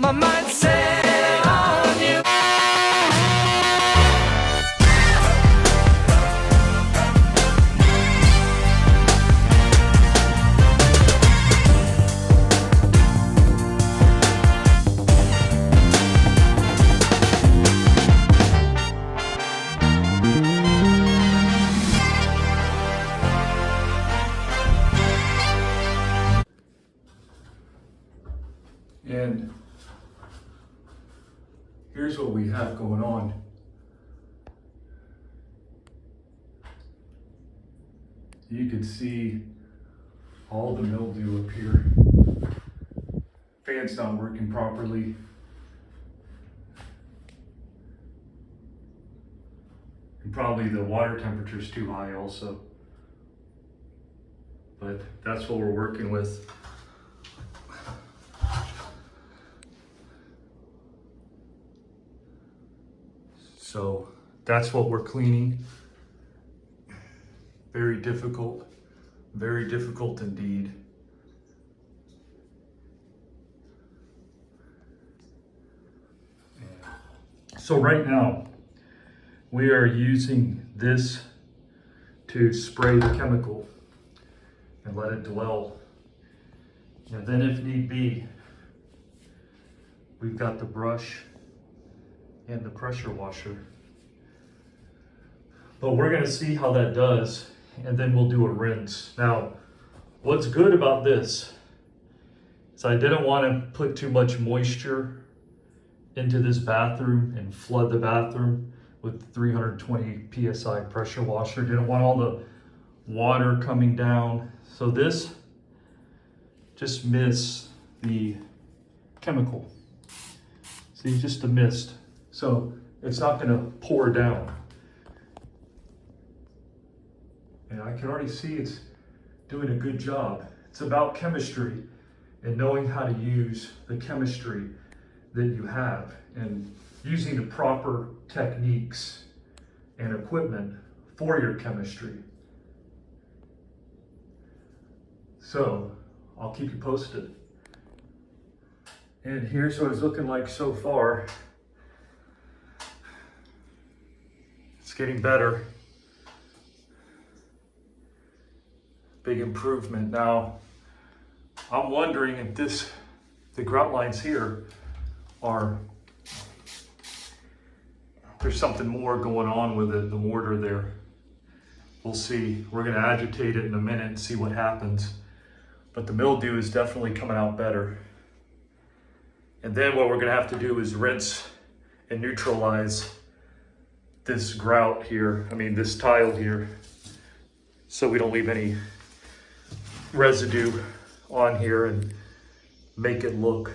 I might sail on you. And here's what we have going on. You can see all the mildew up here. Fan's not working properly. And probably the water temperature is too high also. But that's what we're working with. So that's what we're cleaning. Very difficult indeed. So right now, we are using this to spray the chemical and let it dwell. And then if need be, we've got the brush and the pressure washer. But we're gonna see how that does, and then we'll do a rinse. Now, what's good about this is I didn't wanna put too much moisture into this bathroom and flood the bathroom with 320 PSI pressure washer. Didn't want all the water coming down. So this just mists the chemical. See, just a mist. So it's not gonna pour down. And I can already see it's doing a good job. It's about chemistry and knowing how to use the chemistry that you have and using the proper techniques and equipment for your chemistry. So I'll keep you posted. And here's what it's looking like so far. It's getting better. Big improvement. Now, I'm wondering if the grout lines here there's something more going on with it, the mortar there. We'll see. We're gonna agitate it in a minute and see what happens. But the mildew is definitely coming out better. And then what we're gonna have to do is rinse and neutralize this grout here, this tile here, so we don't leave any residue on here and make it look,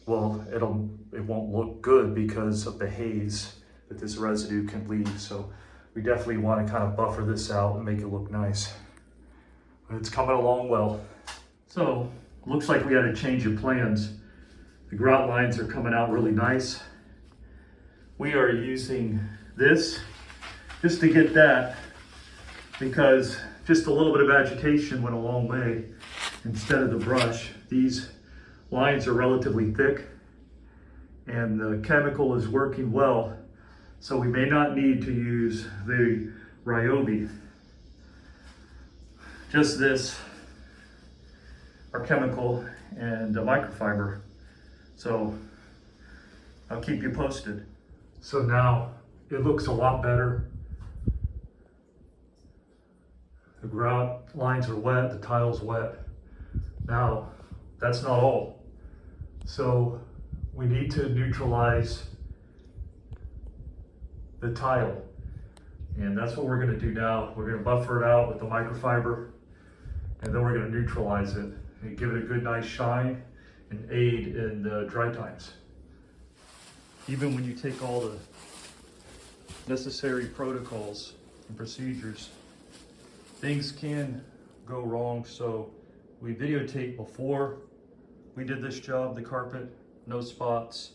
well, it won't look good because of the haze that this residue can leave. So we definitely want to kind of buffer this out and make it look nice. But it's coming along well. So looks like we had a change of plans. The grout lines are coming out really nice. We are using this just to get that, because just a little bit of agitation went a long way instead of the brush. These lines are relatively thick and the chemical is working well, so we may not need to use the Ryobi. Just this, our chemical, and a microfiber. So I'll keep you posted. So now it looks a lot better. The grout lines are wet, the tile's wet. Now, that's not all. So we need to neutralize the tile. And that's what we're gonna do now. We're gonna buffer it out with the microfiber, and then we're gonna neutralize it and give it a good nice shine and aid in the dry times. Even when you take all the necessary protocols and procedures, things can go wrong. So we videotaped before we did this job, the carpet, no spots,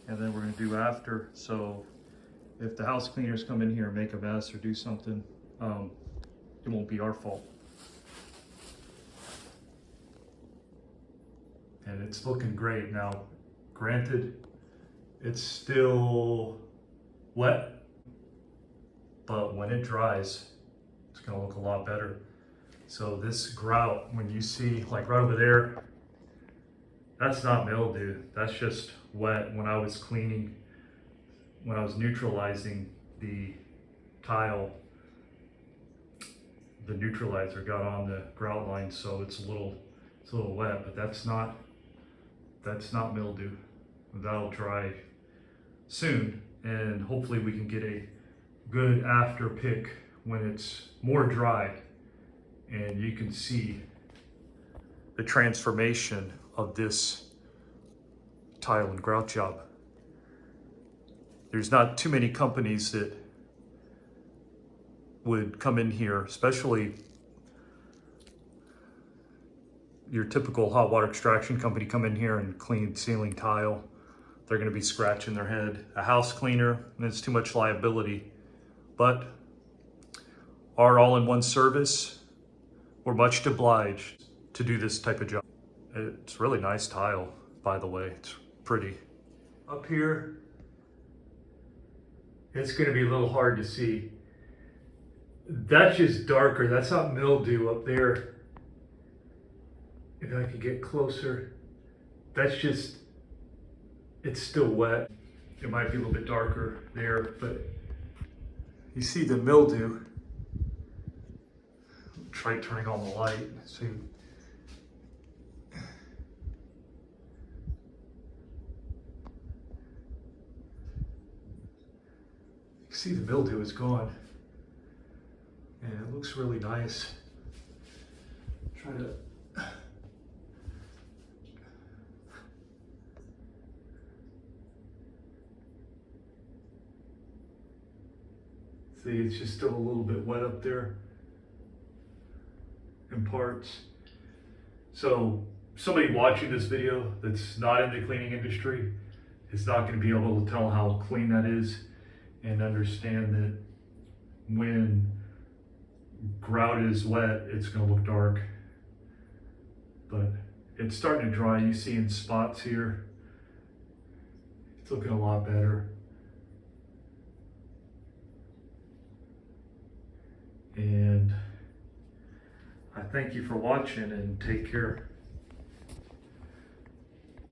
and then we're gonna do after. So if the house cleaners come in here and make a mess or do something, it won't be our fault. and it's looking great. Now, granted, it's still wet, but when it dries, it's gonna look a lot better. So this grout, when you see, like right over there, that's not mildew, that's just wet. When I was cleaning, when I was neutralizing the tile, the neutralizer got on the grout line, so it's a little wet, but that's not mildew. That'll dry soon, and hopefully we can get a good after pick when it's more dry, and you can see the transformation of this tile and grout job. There's not too many companies that would come in here, especially your typical hot water extraction company, come in here and clean ceiling tile. They're gonna be scratching their head. A house cleaner, it's too much liability. But our all-in-one service, we're much obliged to do this type of job. It's really nice tile, by the way. It's pretty. Up here, it's gonna be a little hard to see. That's just darker. That's not mildew up there. If I could get closer, that's just, it's still wet. It might be a little bit darker there, but you see the mildew. Try turning on the light. See. You see the mildew is gone. And it looks really nice. Try to see, it's just still a little bit wet up there in parts. So somebody watching this video that's not in the cleaning industry is not going to be able to tell how clean that is and understand that when grout is wet, it's going to look dark. But it's starting to dry. You see in spots here, it's looking a lot better. And I thank you for watching, and take care.